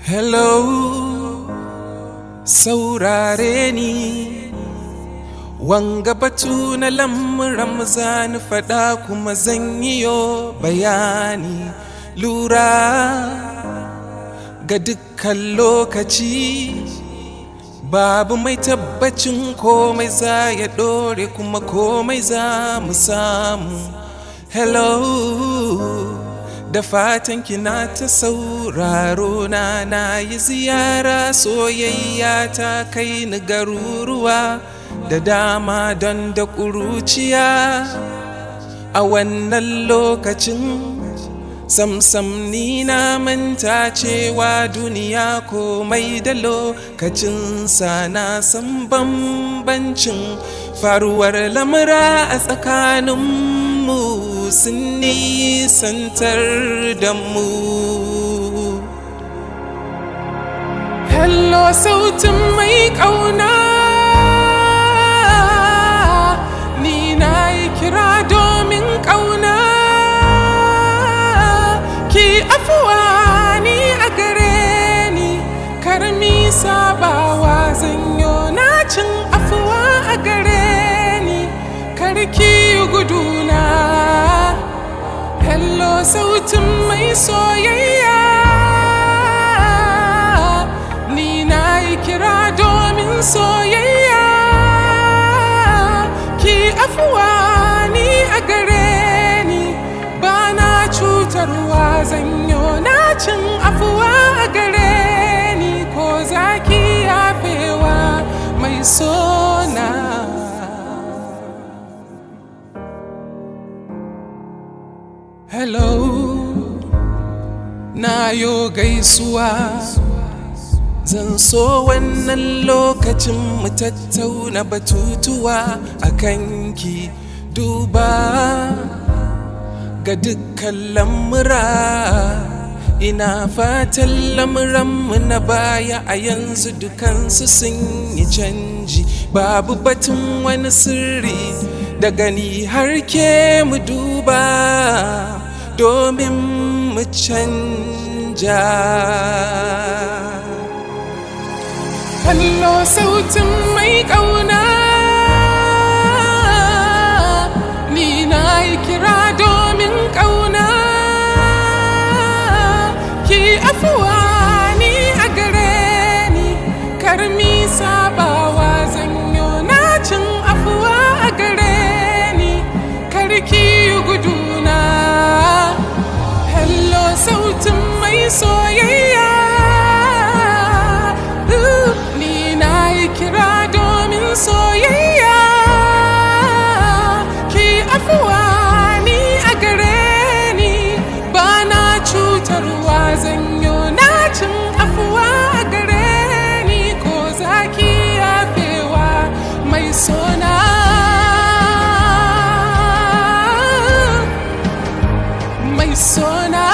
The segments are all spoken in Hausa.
Hello, saurare ni. Wanga batu na lamuran zan faɗa kuma zan yiyo bayani. Lura ga dukkan lokaci, babu mai tabbacin komai za ya ɗore kuma komai za mu samu. Hello, da fatan kina ta sauraro na yi ziyara, soyayya ta kai ni garuruwa da dama don da ƙuruciya. A wannan lokacin samsam ni na manta cewa duniya komai da lokacinsa, na san bambancin faruwar lamura a tsakaninmu sun nisantar da mu. Hello, sautin mai ƙauna, ni na yi kira domin ƙauna. Ki afuwa ni a gare ni, karmi sabawa zanyo na cin afuwa a gare ni, karki guduna. Hello, sautin mai soyayya, ni na yi kira domin soyayya. Ki afuwa ni a gare ni, ba na cutarwa zanyo na cin afuwa a gare ni, ko za ki yafewa mai sona. Hello, na yo gaisuwa, zan so wannan lokacin mu tattauna batutuwa a kanki. Duba ga dukkan lamura, ina fatan lamuranmu na baya a yanzu dukansu sun yi canji. Babu batun wani sirri daga ni har ke, mu duba domin mu canja. Hello, sautin mai ƙauna, ni na yi kira domin ƙauna. Ki afuwa ni a gare ni, karmi sabawa zanyo na cin afuwa a gare ni, karki guduna. Hello, sautin mai soyayya, ni na yi kira domin soyayya. Ki afuwa ni a gare ni, ba na cutarwa zanyo na cin afuwa a gare ni, ko za ki yafewa mai sona. Mai sona,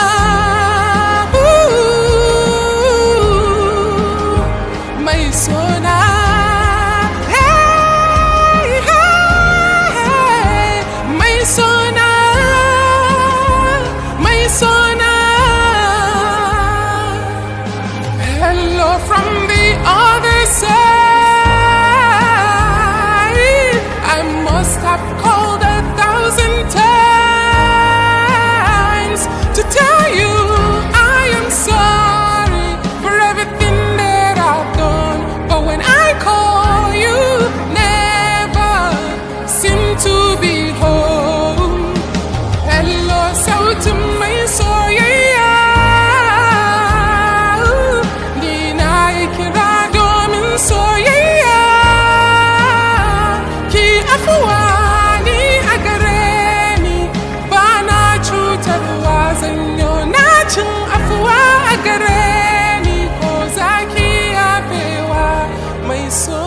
mai sona. Hey, hey, mai sona, mai sona. Hello from the other side, I must have called 1,000 times to tell you I am sorry for everything that I've done. But when I call, you never seem to be home. Hello, sautin mai soyayya, ni na yi kira domin soyayya. Ki afuwa ni a gare ni, ba na cutarwa zanyo na cin afuwa a gare ni, ko za ki yafewa mai so.